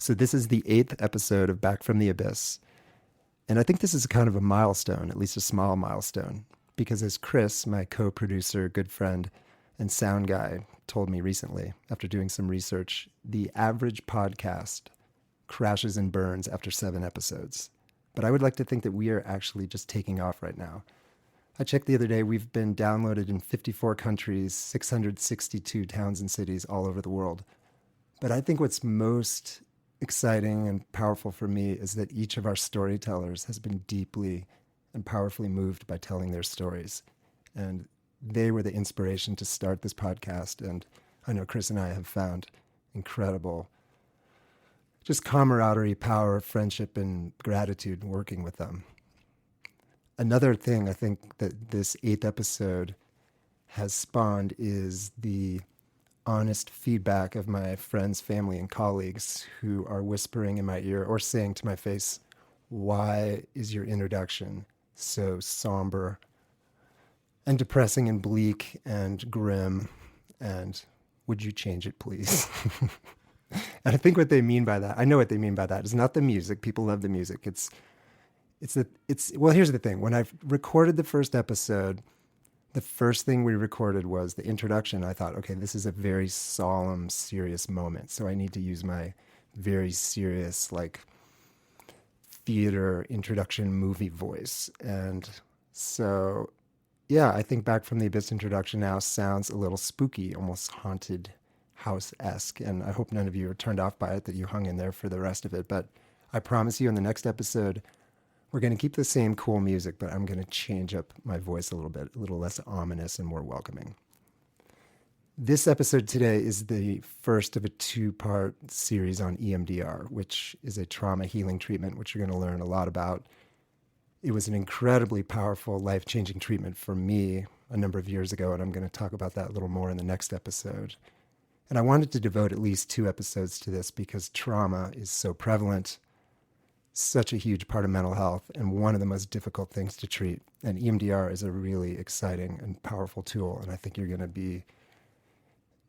So this is the 8th episode of Back from the Abyss. And I think this is kind of a milestone, at least a small milestone, because as Chris, my co-producer, good friend, and sound guy told me recently, after doing some research, the average podcast crashes and burns after 7 episodes. But I would like to think that we are actually just taking off right now. I checked the other day, we've been downloaded in 54 countries, 662 towns and cities all over the world. But I think what's most exciting and powerful for me is that each of our storytellers has been deeply and powerfully moved by telling their stories. And they were the inspiration to start this podcast. And I know Chris and I have found incredible just camaraderie, power, friendship, and gratitude working with them. Another thing I think that this 8th episode has spawned is the honest feedback of my friends, family, and colleagues who are whispering in my ear or saying to my face, "Why is your introduction so somber and depressing and bleak and grim? And would you change it, please?" And I think what they mean by that, I know what they mean by that, is not the music. People love the music. Well, here's the thing. When I recorded the first episode, the first thing we recorded was the introduction. I thought, okay, this is a very solemn, serious moment. So I need to use my very serious, like, theater introduction movie voice. And so, yeah, I think Back from the Abyss introduction now sounds a little spooky, almost haunted house-esque. And I hope none of you are turned off by it, that you hung in there for the rest of it. But I promise you in the next episode, we're going to keep the same cool music, but I'm going to change up my voice a little bit, a little less ominous and more welcoming. This episode today is the first of a 2-part series on EMDR, which is a trauma healing treatment, which you're going to learn a lot about. It was an incredibly powerful, life-changing treatment for me a number of years ago, and I'm going to talk about that a little more in the next episode. And I wanted to devote at least 2 episodes to this because trauma is so prevalent, such a huge part of mental health, and one of the most difficult things to treat. And EMDR is a really exciting and powerful tool, and I think you're going to be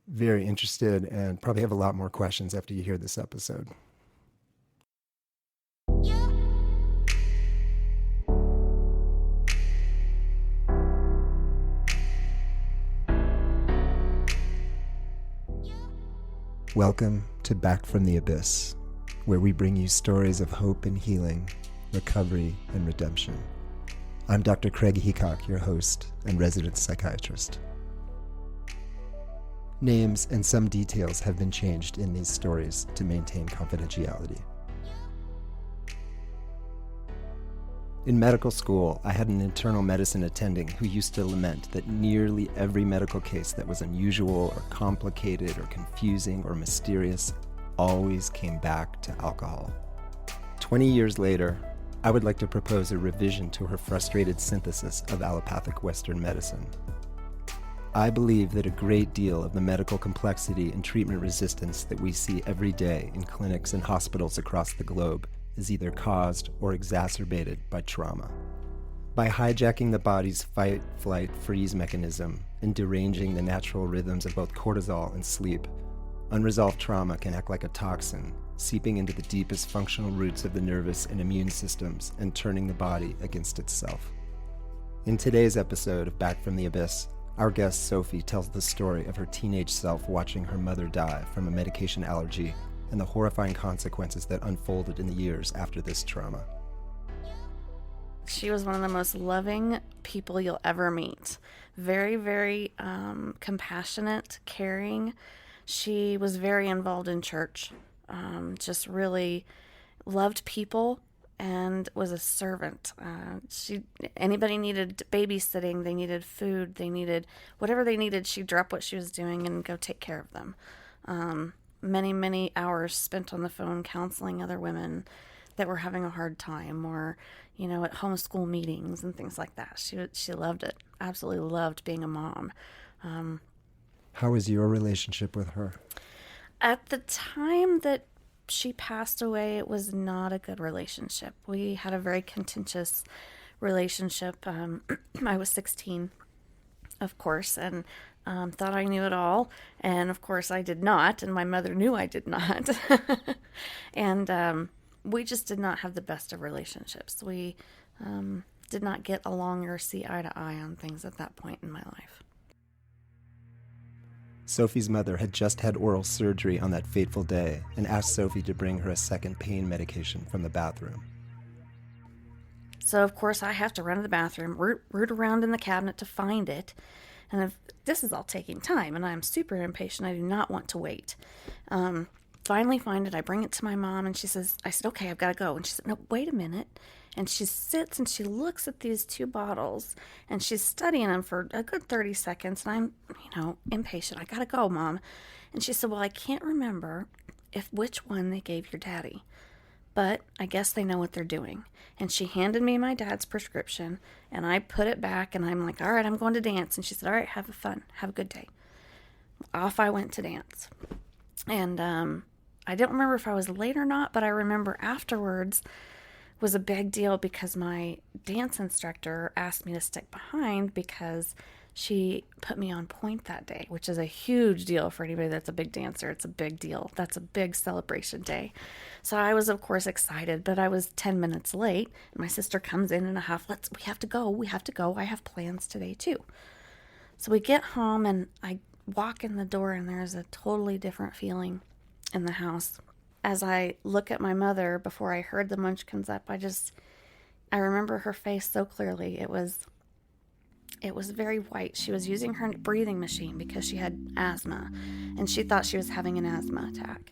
very interested and probably have a lot more questions after you hear this episode. Welcome to Back from the Abyss, where we bring you stories of hope and healing, recovery and redemption. I'm Dr. Craig Heacock, your host and resident psychiatrist. Names and some details have been changed in these stories to maintain confidentiality. In medical school, I had an internal medicine attending who used to lament that nearly every medical case that was unusual or complicated or confusing or mysterious always came back to alcohol. 20 years later, I would like to propose a revision to her frustrated synthesis of allopathic Western medicine. I believe that a great deal of the medical complexity and treatment resistance that we see every day in clinics and hospitals across the globe is either caused or exacerbated by trauma. By hijacking the body's fight, flight, freeze mechanism and deranging the natural rhythms of both cortisol and sleep, unresolved trauma can act like a toxin, seeping into the deepest functional roots of the nervous and immune systems and turning the body against itself. In today's episode of Back from the Abyss, our guest Sophie tells the story of her teenage self watching her mother die from a medication allergy and the horrifying consequences that unfolded in the years after this trauma. She was one of the most loving people you'll ever meet. Very, very compassionate, caring. She was very involved in church, just really loved people and was a servant. Anybody needed babysitting, they needed food, they needed whatever they needed, she'd drop what she was doing and go take care of them. Many, many hours spent on the phone counseling other women that were having a hard time, or, at homeschool meetings and things like that. She loved it. Absolutely loved being a mom. How was your relationship with her? At the time that she passed away, it was not a good relationship. We had a very contentious relationship. I was 16, of course, and thought I knew it all. And of course, I did not. And my mother knew I did not. And we just did not have the best of relationships. We did not get along or see eye to eye on things at that point in my life. Sophie's mother had just had oral surgery on that fateful day and asked Sophie to bring her a second pain medication from the bathroom. So, of course, I have to run to the bathroom, root around in the cabinet to find it. And this is all taking time, and I'm super impatient. I do not want to wait. Finally find it. I bring it to my mom, and I said, okay, I've got to go. And she said, no, wait a minute. And she sits and she looks at these two bottles, and she's studying them for a good 30 seconds. And I'm, impatient. I got to go, Mom. And she said, well, I can't remember which one they gave your daddy, but I guess they know what they're doing. And she handed me my dad's prescription, and I put it back, and I'm like, all right, I'm going to dance. And she said, all right, have fun. Have a good day. Off I went to dance. And I don't remember if I was late or not, but I remember afterwards was a big deal because my dance instructor asked me to stick behind because she put me on point that day, which is a huge deal for anybody that's a big dancer. It's a big deal. That's a big celebration day. So I was, of course, excited, but I was 10 minutes late. And my sister comes in a huff. We have to go. I have plans today, too. So we get home, and I walk in the door, and there's a totally different feeling in the house. As I look at my mother before I heard the munchkins up, I remember her face so clearly. It was very white. She was using her breathing machine because she had asthma, and she thought she was having an asthma attack.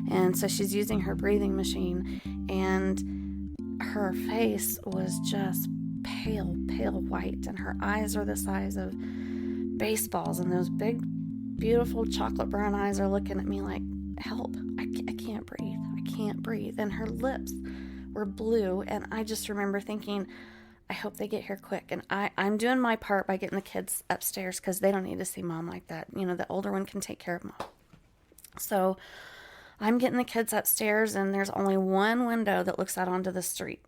And so she's using her breathing machine, and her face was just pale white, and her eyes are the size of baseballs, and those big, beautiful chocolate brown eyes are looking at me like, help, I can't breathe. I can't breathe. And her lips were blue, and I just remember thinking, I hope they get here quick. And I'm doing my part by getting the kids upstairs because they don't need to see Mom like that. The older one can take care of Mom. So I'm getting the kids upstairs, and there's only one window that looks out onto the street.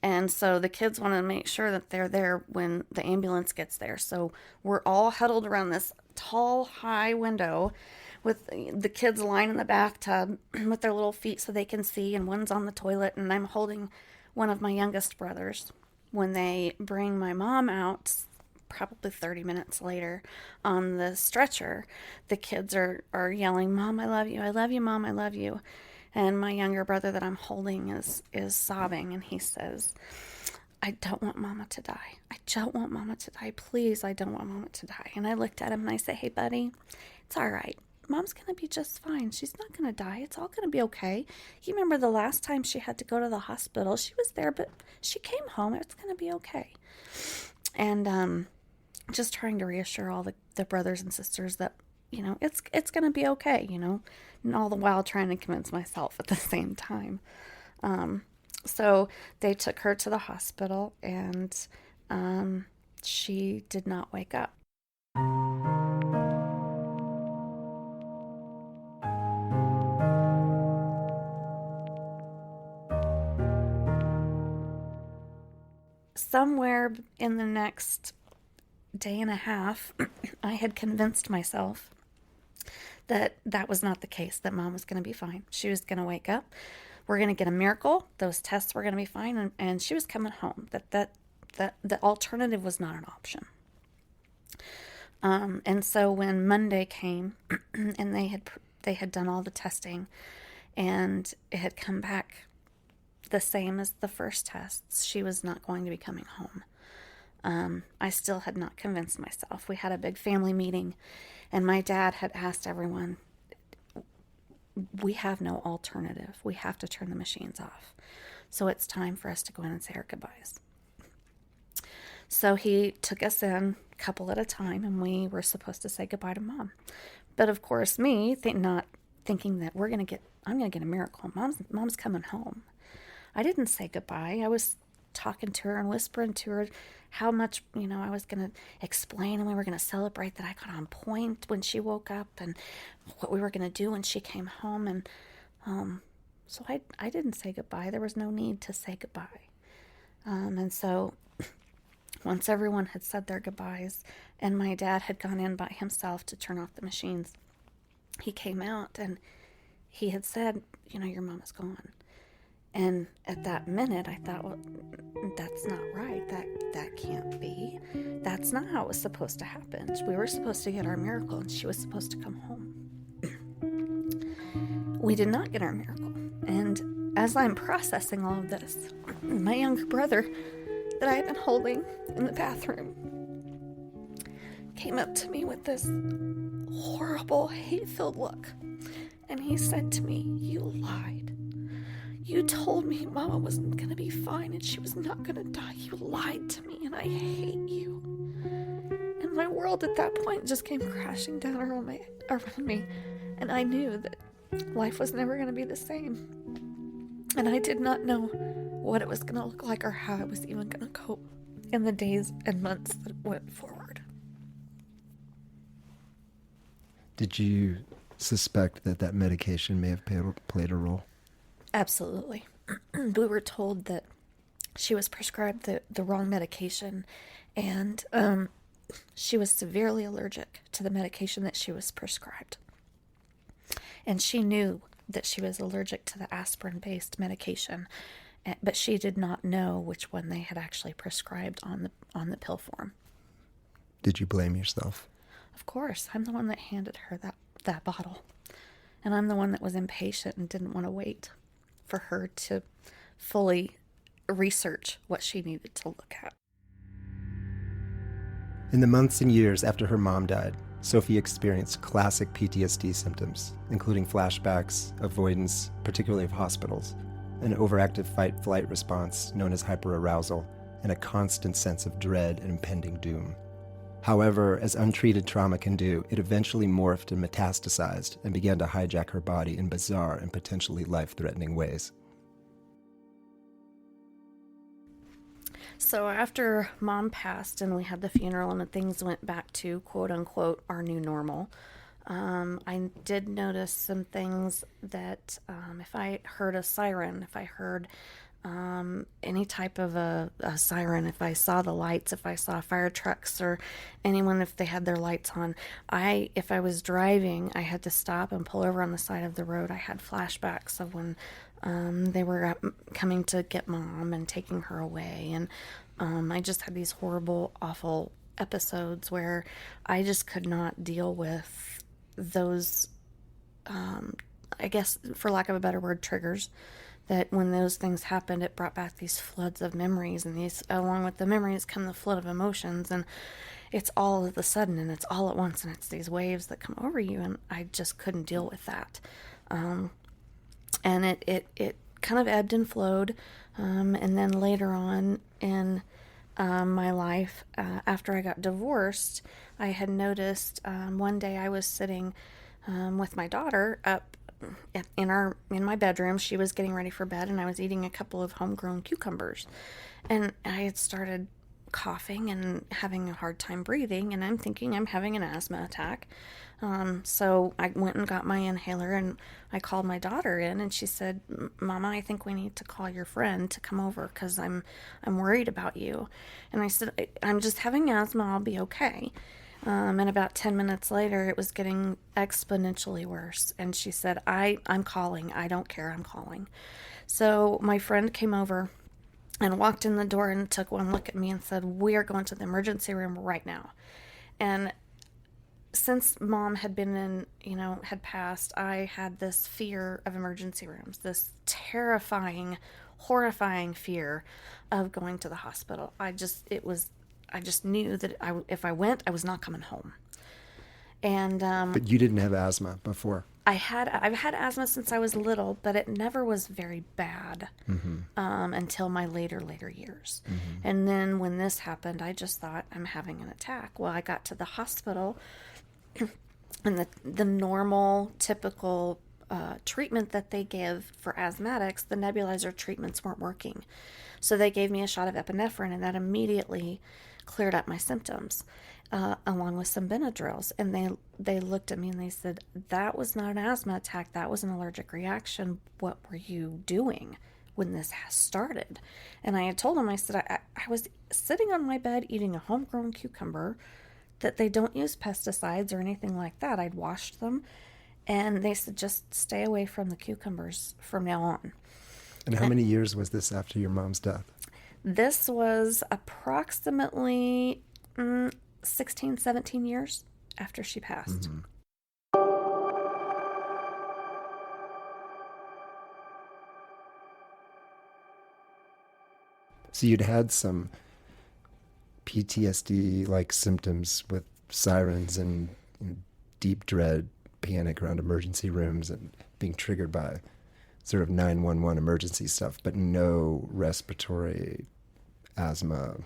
And so the kids want to make sure that they're there when the ambulance gets there. So we're all huddled around this tall, high window with the kids lying in the bathtub with their little feet so they can see, and one's on the toilet, and I'm holding one of my youngest brothers. When they bring my mom out, probably 30 minutes later, on the stretcher, the kids are yelling, Mom, I love you, Mom, I love you. And my younger brother that I'm holding is sobbing, and he says, I don't want Mama to die. I don't want Mama to die. Please, I don't want Mama to die. And I looked at him and I said, hey, buddy, it's all right. Mom's going to be just fine. She's not going to die. It's all going to be okay. You remember the last time she had to go to the hospital? She was there, but she came home. It's going to be okay. And just trying to reassure all the brothers and sisters that, it's going to be okay, and all the while trying to convince myself at the same time. So they took her to the hospital, and she did not wake up. Somewhere in the next day and a half, I had convinced myself that was not the case, that Mom was going to be fine. She was going to wake up. We're going to get a miracle. Those tests were going to be fine. And she was coming home. That the alternative was not an option. And so when Monday came and they had done all the testing, and it had come back the same as the first tests, she was not going to be coming home. I still had not convinced myself. We had a big family meeting, and my dad had asked everyone, we have no alternative. We have to turn the machines off. So it's time for us to go in and say our goodbyes. So he took us in a couple at a time, and we were supposed to say goodbye to Mom. But of course, not thinking that I'm going to get a miracle. Mom's coming home. I didn't say goodbye. I was talking to her and whispering to her how much, I was going to explain, and we were going to celebrate that I got on point when she woke up, and what we were going to do when she came home. And so I didn't say goodbye. There was no need to say goodbye. And so Once everyone had said their goodbyes and my dad had gone in by himself to turn off the machines, he came out and he had said, your mom is gone. And at that minute, I thought, well, that's not right. That can't be. That's not how it was supposed to happen. We were supposed to get our miracle, and she was supposed to come home. We did not get our miracle. And as I'm processing all of this, my younger brother that I had been holding in the bathroom came up to me with this horrible, hate-filled look. And he said to me, "You lied. You told me Mama wasn't going to be fine and she was not going to die. You lied to me and I hate you." And my world at that point just came crashing down around me. And I knew that life was never going to be the same. And I did not know what it was going to look like or how I was even going to cope in the days and months that went forward. Did you suspect that medication may have played a role? Absolutely. We were told that she was prescribed the wrong medication, and she was severely allergic to the medication that she was prescribed. And she knew that she was allergic to the aspirin-based medication, but she did not know which one they had actually prescribed on the pill form. Did you blame yourself? Of course. I'm the one that handed her that bottle. And I'm the one that was impatient and didn't want to wait for her to fully research what she needed to look at. In the months and years after her mom died, Sophie experienced classic PTSD symptoms, including flashbacks, avoidance, particularly of hospitals, an overactive fight-flight response known as hyperarousal, and a constant sense of dread and impending doom. However, as untreated trauma can do, it eventually morphed and metastasized and began to hijack her body in bizarre and potentially life-threatening ways. So after Mom passed and we had the funeral and things went back to quote-unquote our new normal, I did notice some things that if I heard a siren, if I heard any type of a siren, if I saw the lights, if I saw fire trucks or anyone, if they had their lights on, if I was driving, I had to stop and pull over on the side of the road. I had flashbacks of when they were coming to get Mom and taking her away. And I just had these horrible, awful episodes where I just could not deal with those, I guess, for lack of a better word, triggers. That when those things happened, it brought back these floods of memories, and these, along with the memories come the flood of emotions, and it's all of a sudden, and it's all at once, and it's these waves that come over you, and I just couldn't deal with that. And it kind of ebbed and flowed, and then later on in my life, after I got divorced, I had noticed one day I was sitting with my daughter up in my bedroom. She was getting ready for bed, and I was eating a couple of homegrown cucumbers, and I had started coughing and having a hard time breathing, and I'm thinking I'm having an asthma attack. So I went and got my inhaler, and I called my daughter in, and she said, "Mama, I think we need to call your friend to come over because I'm worried about you." And I said, "I'm just having asthma. I'll be okay." And about 10 minutes later, it was getting exponentially worse. And she said, I'm calling. I don't care. I'm calling. So my friend came over and walked in the door and took one look at me and said, "We are going to the emergency room right now." And since Mom had been had passed, I had this fear of emergency rooms, this terrifying, horrifying fear of going to the hospital. I just knew that if I went, I was not coming home. And But you didn't have asthma before. I've had asthma since I was little, but it never was very bad until my later years. Mm-hmm. And then when this happened, I just thought, I'm having an attack. Well, I got to the hospital, and the normal, typical treatment that they give for asthmatics, the nebulizer treatments weren't working. So they gave me a shot of epinephrine, and that immediately cleared up my symptoms, along with some Benadryls. And they looked at me and they said, "That was not an asthma attack. That was an allergic reaction. What were you doing? when this started. And I had told them, I said, I was sitting on my bed eating a homegrown cucumber that they don't use pesticides or anything like that. I'd washed them. And they said, just stay away from the cucumbers from now on. And how many years was this after your mom's death? This was approximately 16, 17 years after she passed. Mm-hmm. So you'd had some PTSD-like symptoms with sirens and deep dread, panic around emergency rooms and being triggered by sort of 911 emergency stuff, but no respiratory, asthma,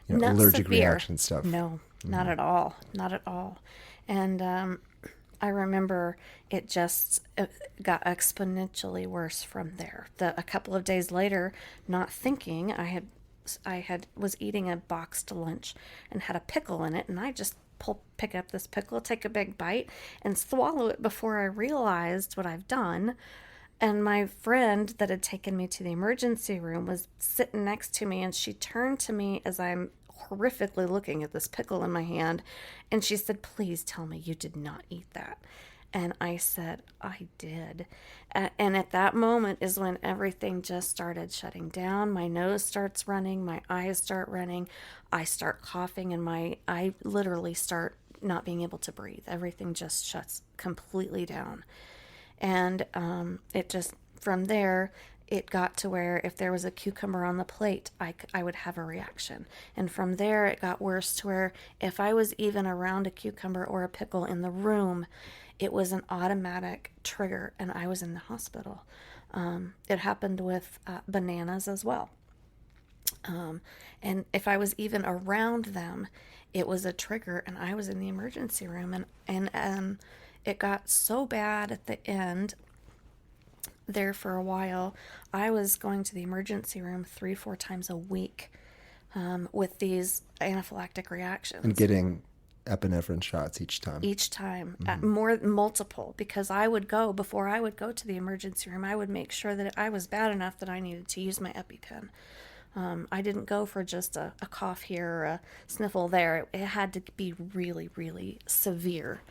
Not allergic severe. reaction stuff. No, not at all. Not at all. And I remember it just got exponentially worse from there. A couple of days later, not thinking, I was eating a boxed lunch and had a pickle in it, and I just pick up this pickle, take a big bite, and swallow it before I realized what I've done. And my friend that had taken me to the emergency room was sitting next to me, and she turned to me as I'm horrifically looking at this pickle in my hand, and she said, "Please tell me you did not eat that." And I said, "I did." And at that moment is when everything just started shutting down. My nose starts running, my eyes start running, I start coughing, and I literally start not being able to breathe. Everything just shuts completely down. And it just, from there, it got to where if there was a cucumber on the plate, I would have a reaction. And from there, it got worse to where if I was even around a cucumber or a pickle in the room, it was an automatic trigger, and I was in the hospital. It happened with bananas as well. And if I was even around them, it was a trigger, and I was in the emergency room. And it got so bad at the end there for a while. I was going to the emergency room 3-4 times a week with these anaphylactic reactions. And getting epinephrine shots each time. Each time, multiple, because before I would go to the emergency room, I would make sure that I was bad enough that I needed to use my EpiPen. I didn't go for just a cough here or a sniffle there. It had to be really, really severe.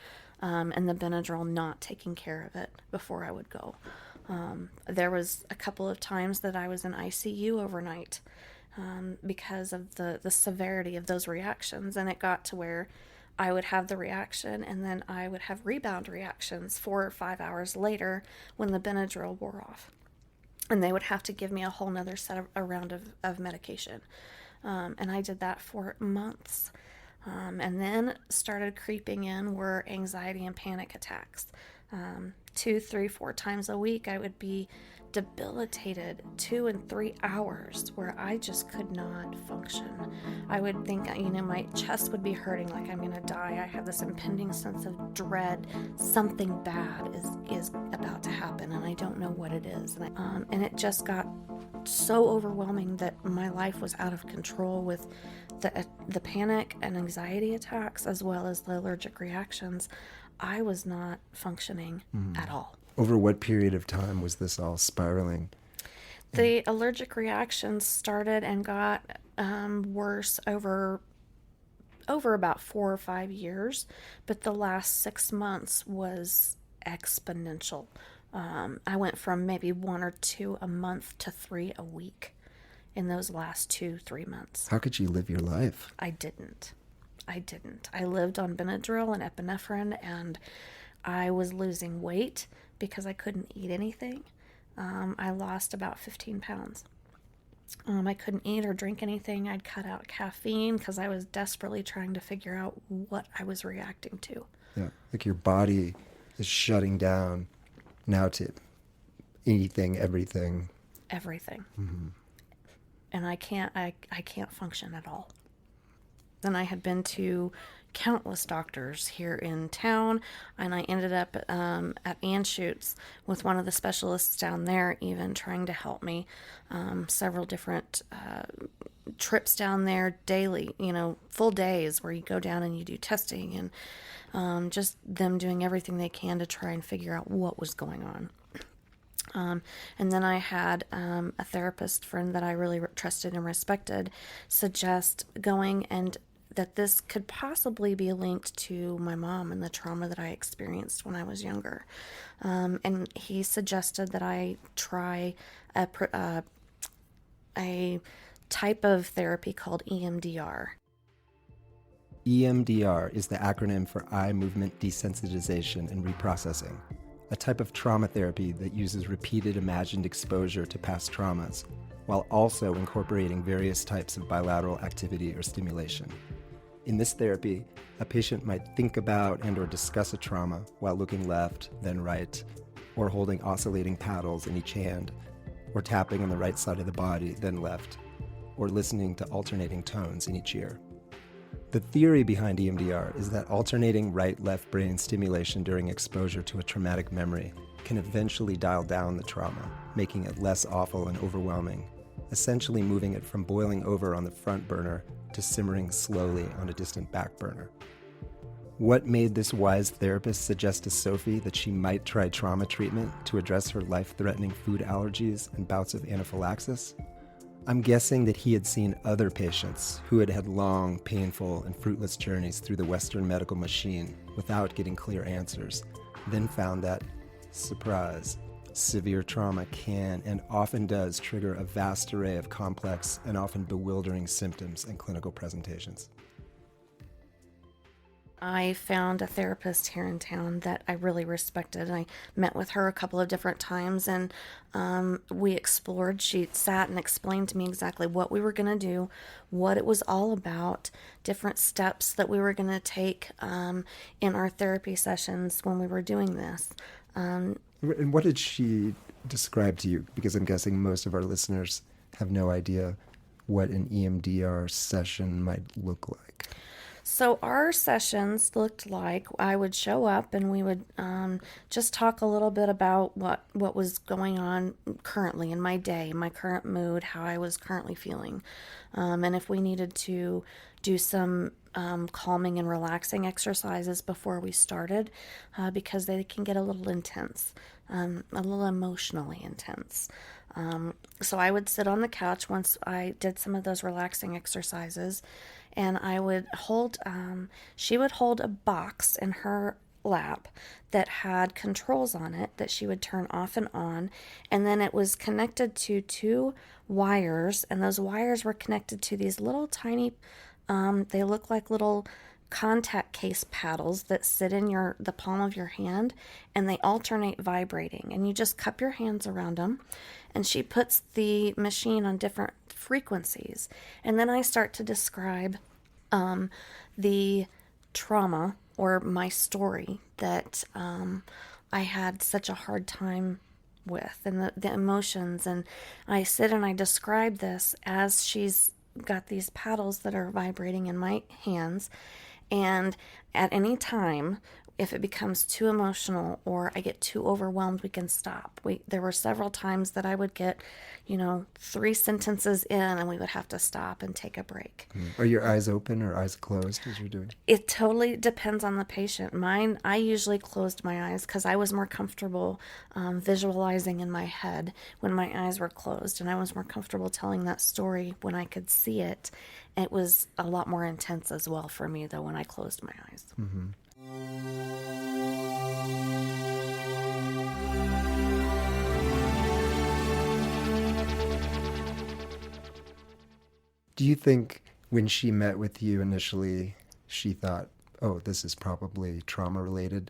And the Benadryl not taking care of it before I would go. There was a couple of times that I was in ICU overnight because of the severity of those reactions. And it got to where I would have the reaction, and then I would have rebound reactions 4 or 5 hours later when the Benadryl wore off. And they would have to give me a whole nother round of medication. And I did that for months. And then started creeping in were anxiety and panic attacks. 2, 3, 4 times a week, I would be debilitated 2 and 3 hours where I just could not function. I would think, my chest would be hurting like I'm going to die. I have this impending sense of dread. Something bad is about to happen, and I don't know what it is. And it just got so overwhelming that my life was out of control with the panic and anxiety attacks as well as the allergic reactions. I was not functioning at all. Over what period of time was this all spiraling? The allergic reactions started and got worse over about 4 or 5 years, but the last 6 months was exponential. I went from maybe 1 or 2 a month to 3 a week in those last 2-3 months. How could you live your life? I didn't. I lived on Benadryl and epinephrine, and I was losing weight because I couldn't eat anything. I lost about 15 pounds. I couldn't eat or drink anything. I'd cut out caffeine because I was desperately trying to figure out what I was reacting to. Yeah, like your body is shutting down now to anything, everything. Everything. Mm-hmm. And I can't function at all. Then I had been to countless doctors here in town, and I ended up at Anschutz with one of the specialists down there, even trying to help me. Several different trips down there daily, full days where you go down and you do testing, and just them doing everything they can to try and figure out what was going on. And then I had a therapist friend that I really trusted and respected suggest going and that this could possibly be linked to my mom and the trauma that I experienced when I was younger. And he suggested that I try a type of therapy called EMDR. EMDR is the acronym for eye movement desensitization and reprocessing, a type of trauma therapy that uses repeated imagined exposure to past traumas, while also incorporating various types of bilateral activity or stimulation. In this therapy, a patient might think about and or discuss a trauma while looking left, then right, or holding oscillating paddles in each hand, or tapping on the right side of the body, then left, or listening to alternating tones in each ear. The theory behind EMDR is that alternating right-left brain stimulation during exposure to a traumatic memory can eventually dial down the trauma, making it less awful and overwhelming, essentially moving it from boiling over on the front burner to simmering slowly on a distant back burner. What made this wise therapist suggest to Sophie that she might try trauma treatment to address her life-threatening food allergies and bouts of anaphylaxis? I'm guessing that he had seen other patients who had had long, painful, and fruitless journeys through the Western medical machine without getting clear answers, then found that, surprise, severe trauma can and often does trigger a vast array of complex and often bewildering symptoms and clinical presentations. I found a therapist here in town that I really respected. I met with her a couple of different times and we explored. She sat and explained to me exactly what we were going to do, what it was all about, different steps that we were going to take in our therapy sessions when we were doing this. And what did she describe to you? Because I'm guessing most of our listeners have no idea what an EMDR session might look like. So our sessions looked like I would show up and we would just talk a little bit about what was going on currently in my day, my current mood, how I was currently feeling. And if we needed to do some calming and relaxing exercises before we started, because they can get a little intense, a little emotionally intense. So I would sit on the couch once I did some of those relaxing exercises, and I would hold, she would hold a box in her lap that had controls on it that she would turn off and on, and then it was connected to two wires, and those wires were connected to these little tiny, they look like little contact case paddles that sit in the palm of your hand, and they alternate vibrating, and you just cup your hands around them, and she puts the machine on different frequencies, and then I start to describe the trauma or my story that I had such a hard time with, and the emotions, and I sit and I describe this as she's got these paddles that are vibrating in my hands. And at any time, if it becomes too emotional or I get too overwhelmed, we can stop. There were several times that I would get, 3 sentences in and we would have to stop and take a break. Are your eyes open or eyes closed as you're doing? It totally depends on the patient. Mine, I usually closed my eyes because I was more comfortable visualizing in my head when my eyes were closed, and I was more comfortable telling that story when I could see it. It was a lot more intense as well for me, though, when I closed my eyes. Mm-hmm. Do you think when she met with you initially, she thought, oh, this is probably trauma related?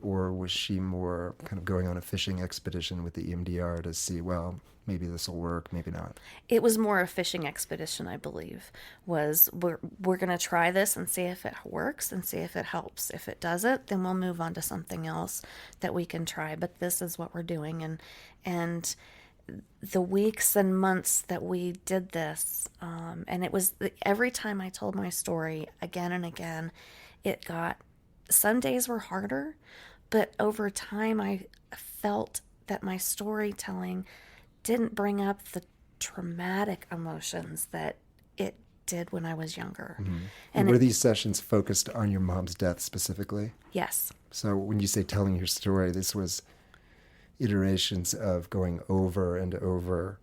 Or was she more kind of going on a fishing expedition with the EMDR to see, well, maybe this will work, maybe not? It was more a fishing expedition, I believe. We're going to try this and see if it works and see if it helps. If it doesn't, then we'll move on to something else that we can try. But this is what we're doing, and the weeks and months that we did this, and it was every time I told my story again and again, some days were harder, but over time I felt that my storytelling didn't bring up the traumatic emotions that it did when I was younger. Mm-hmm. And were these sessions focused on your mom's death specifically? Yes. So when you say telling your story, this was iterations of going over and over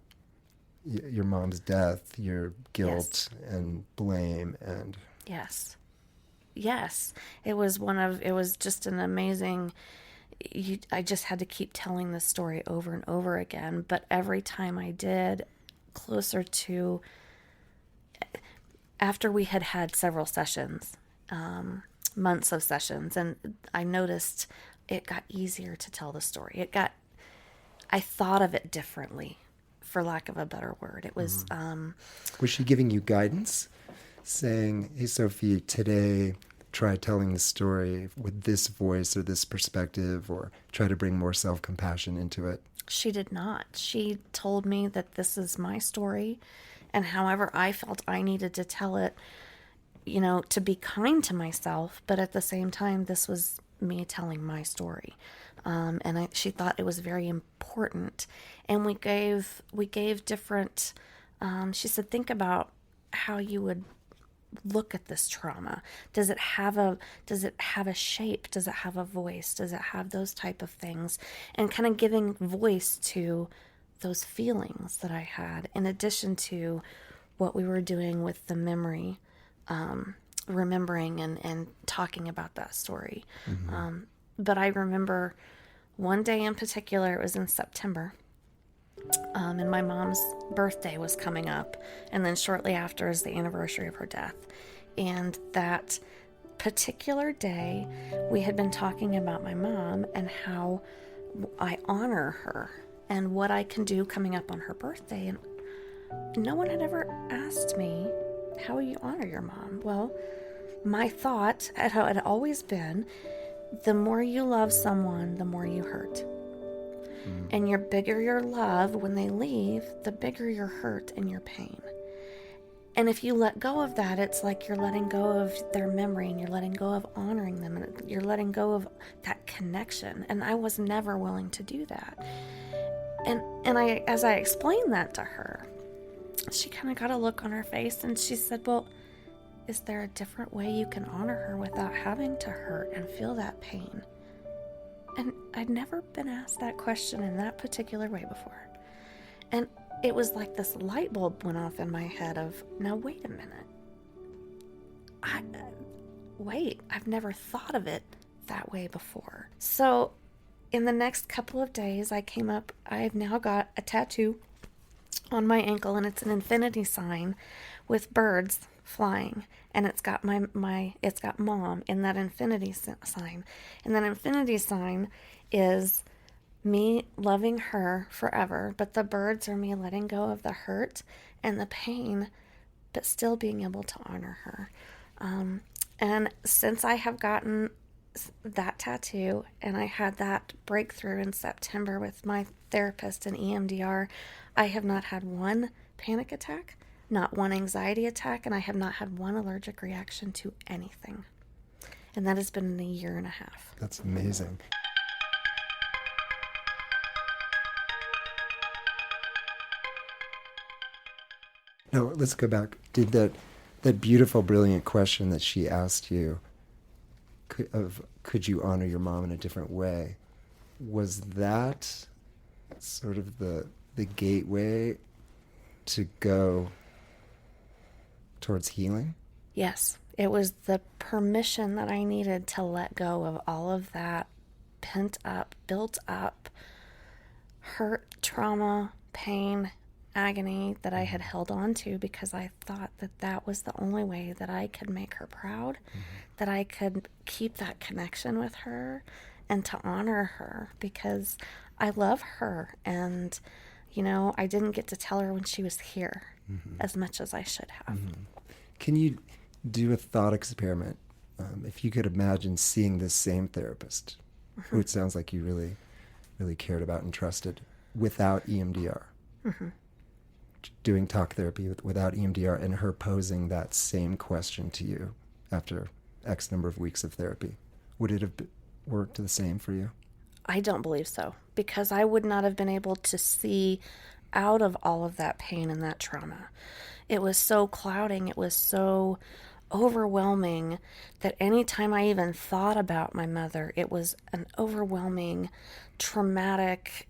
your mom's death, your guilt and blame and... Yes. Yes. It was just an amazing, I just had to keep telling the story over and over again. But every time I did, closer to, after we had had several sessions, months of sessions, and I noticed it got easier to tell the story. I thought of it differently, for lack of a better word. It was... Was she giving you guidance? Saying, hey, Sophie, today try telling the story with this voice or this perspective, or try to bring more self-compassion into it? She did not. She told me that this is my story, and however I felt I needed to tell it, to be kind to myself, but at the same time, this was me telling my story. She thought it was very important. And we gave different, she said, think about how you would look at this trauma. Does it have a shape? Does it have a voice? Does it have those type of things? And kind of giving voice to those feelings that I had, in addition to what we were doing with the memory, remembering and talking about that story. But I remember one day in particular, it was in September, and my mom's birthday was coming up, and then shortly after is the anniversary of her death. And that particular day, we had been talking about my mom and how I honor her and what I can do coming up on her birthday. And no one had ever asked me, how will you honor your mom? Well, my thought had always been, the more you love someone, the more you hurt. And your bigger your love when they leave, the bigger your hurt and your pain. And if you let go of that, it's like you're letting go of their memory, and you're letting go of honoring them, and you're letting go of that connection. And I was never willing to do that. And I, as I explained that to her, she kind of got a look on her face, and she said, well, is there a different way you can honor her without having to hurt and feel that pain? And I'd never been asked that question in that particular way before. And it was like this light bulb went off in my head of, now wait a minute. I've never thought of it that way before. So in the next couple of days, I've now got a tattoo on my ankle, and it's an infinity sign with birds flying, and it's got it's got mom in that infinity sign. And that infinity sign is me loving her forever, but the birds are me letting go of the hurt and the pain, but still being able to honor her. And since I have gotten that tattoo, and I had that breakthrough in September with my therapist in EMDR, I have not had one panic attack, not one anxiety attack, and I have not had one allergic reaction to anything. And that has been in a year and a half. That's amazing. No, let's go back. Did that beautiful, brilliant question that she asked you, could you honor your mom in a different way? Was that sort of the gateway to go towards healing? Yes, it was the permission that I needed to let go of all of that pent up, built up hurt, trauma, pain, agony that I had held on to, because I thought that was the only way that I could make her proud, that I could keep that connection with her and to honor her, because I love her. And, I didn't get to tell her when she was here as much as I should have. Can you do a thought experiment? If you could imagine seeing this same therapist, who it sounds like you really, really cared about and trusted, without EMDR, doing talk therapy without EMDR, and her posing that same question to you after X number of weeks of therapy, would it have worked the same for you? I don't believe so, because I would not have been able to see out of all of that pain and that trauma. It was so clouding. It was so overwhelming that anytime I even thought about my mother, it was an overwhelming, traumatic,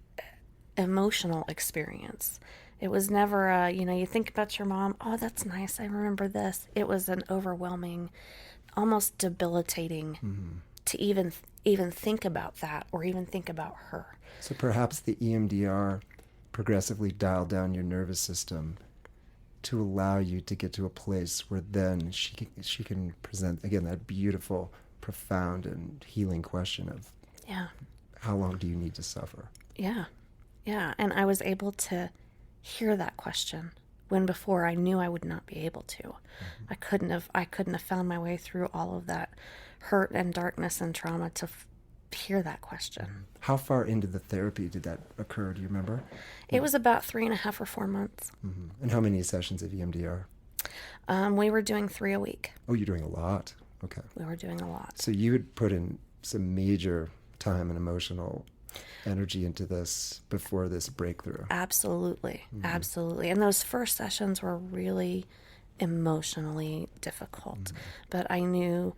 emotional experience. It was never a, you think about your mom, oh, that's nice, I remember this. It was an overwhelming, almost debilitating to even think about that or even think about her. So perhaps the EMDR progressively dialed down your nervous system to allow you to get to a place where then she can present, again, that beautiful, profound, and healing question of, Yeah. how long do you need to suffer? Yeah. Yeah. And I was able to hear that question when before I knew I would not be able to. I couldn't have found my way through all of that hurt and darkness and trauma to hear that question. How far into the therapy did that occur? Do you remember? It was about 3.5 or 4 months. And how many sessions of EMDR? We were doing 3 a week. Oh, you're doing a lot. Okay. We were doing a lot. So you had put in some major time and emotional energy into this before this breakthrough. Absolutely. Absolutely. And those first sessions were really emotionally difficult. But I knew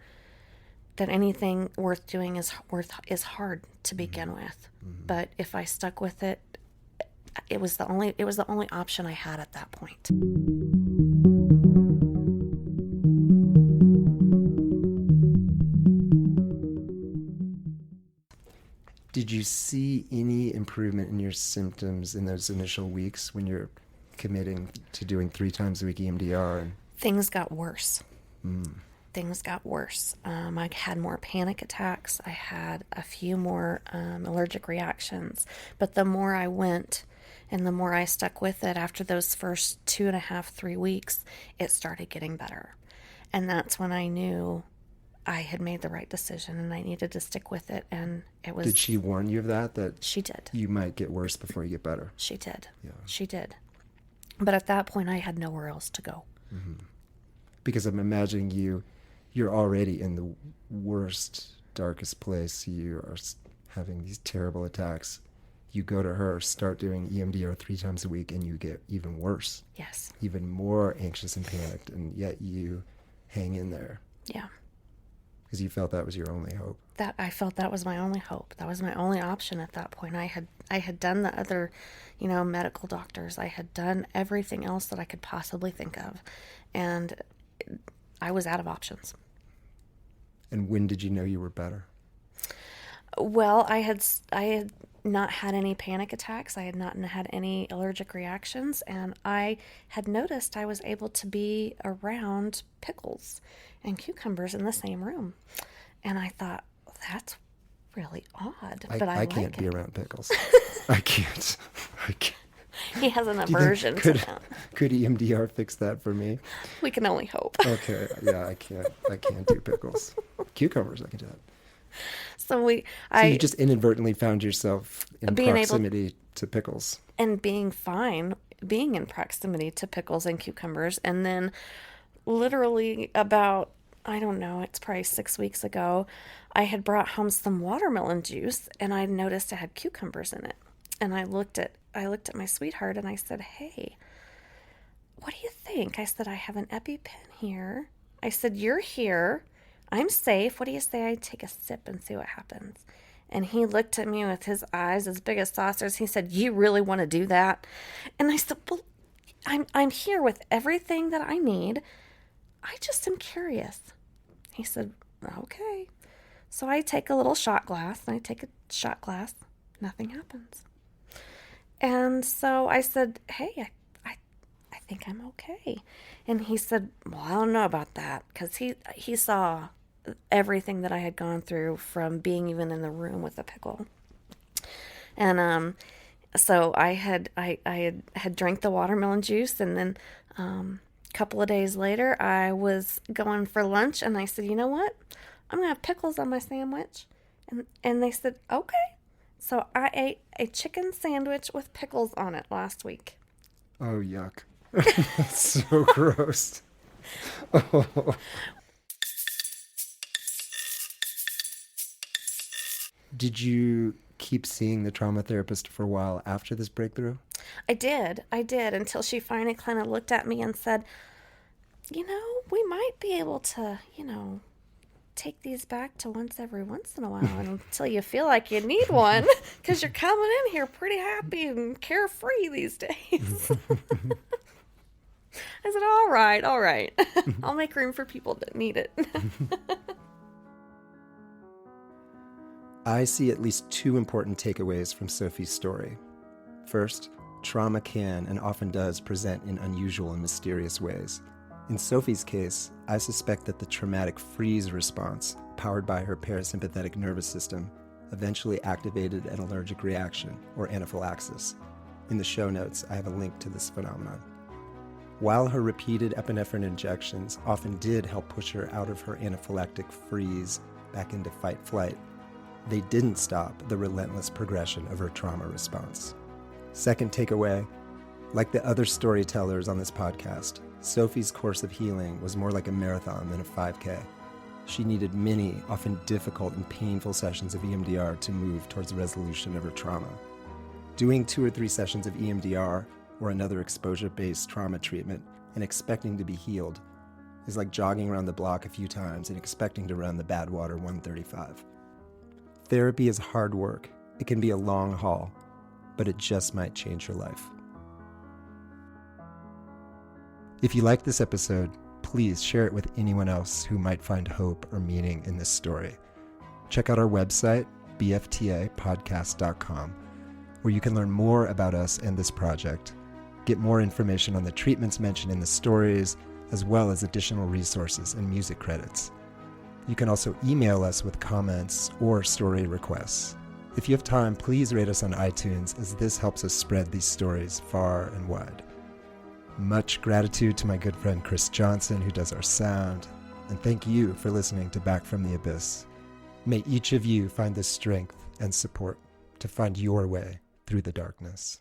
that anything worth doing is hard to begin with. But if I stuck with it, it was the only option I had at that point. Did you see any improvement in your symptoms in those initial weeks when you're committing to doing 3 times a week EMDR? And Things got worse. Things got worse. I had more panic attacks. I had a few more allergic reactions. But the more I went and the more I stuck with it, after those first 2.5, 3 weeks, it started getting better. And that's when I knew I had made the right decision and I needed to stick with it. And it was... Did she warn you of that? That She did. you might get worse before you get better? She did. Yeah. She did. But at that point, I had nowhere else to go. Because I'm imagining you're already in the worst, darkest place. You are having these terrible attacks. You go to her, start doing EMDR 3 times a week, and you get even worse. Yes. Even more anxious and panicked, and yet you hang in there. Yeah. Because you felt that was your only hope. That I felt that was my only hope. That was my only option at that point. I had done the other, medical doctors. I had done everything else that I could possibly think of, and I was out of options. And when did you know you were better? Well, I had not had any panic attacks. I had not had any allergic reactions, and I had noticed I was able to be around pickles and cucumbers in the same room. And I thought, that's really odd. But I like can't it. be around pickles. I can't. He has an aversion to them. Could EMDR fix that for me? We can only hope. Okay, yeah, I can't do pickles. Cucumbers, I can do that. So you just inadvertently found yourself in proximity to pickles. And being fine, being in proximity to pickles and cucumbers. And then literally about, I don't know, it's probably 6 weeks ago, I had brought home some watermelon juice and I noticed it had cucumbers in it. And I looked at my sweetheart and I said, hey, what do you think? I said, I have an EpiPen here. I said, you're here. I'm safe. What do you say I take a sip and see what happens? And he looked at me with his eyes as big as saucers. He said, you really want to do that? And I said, well, I'm here with everything that I need. I just am curious. He said, okay. So I take a little shot glass, and I take a shot glass. Nothing happens. And so I said, hey, I think I'm okay. And he said, well, I don't know about that, because he saw everything that I had gone through from being even in the room with a pickle. And so I had drank the watermelon juice, and then a couple of days later I was going for lunch, and I said, you know what? I'm going to have pickles on my sandwich. And they said, okay. So I ate a chicken sandwich with pickles on it last week. Oh, yuck. That's so gross. Oh. Did you keep seeing the trauma therapist for a while after this breakthrough? I did, until she finally kind of looked at me and said, we might be able to, take these back to once in a while until you feel like you need one because you're coming in here pretty happy and carefree these days. I said, all right. I'll make room for people that need it. I see at least two important takeaways from Sophie's story. First, trauma can and often does present in unusual and mysterious ways. In Sophie's case, I suspect that the traumatic freeze response, powered by her parasympathetic nervous system, eventually activated an allergic reaction, or anaphylaxis. In the show notes, I have a link to this phenomenon. While her repeated epinephrine injections often did help push her out of her anaphylactic freeze back into fight-flight, they didn't stop the relentless progression of her trauma response. Second takeaway, like the other storytellers on this podcast, Sophie's course of healing was more like a marathon than a 5K. She needed many, often difficult and painful sessions of EMDR to move towards the resolution of her trauma. Doing 2 or 3 sessions of EMDR or another exposure-based trauma treatment and expecting to be healed is like jogging around the block a few times and expecting to run the Badwater 135. Therapy is hard work. It can be a long haul, but it just might change your life. If you like this episode, please share it with anyone else who might find hope or meaning in this story. Check out our website, bftapodcast.com, where you can learn more about us and this project, get more information on the treatments mentioned in the stories, as well as additional resources and music credits. You can also email us with comments or story requests. If you have time, please rate us on iTunes, as this helps us spread these stories far and wide. Much gratitude to my good friend Chris Johnson, who does our sound, and thank you for listening to Back from the Abyss. May each of you find the strength and support to find your way through the darkness.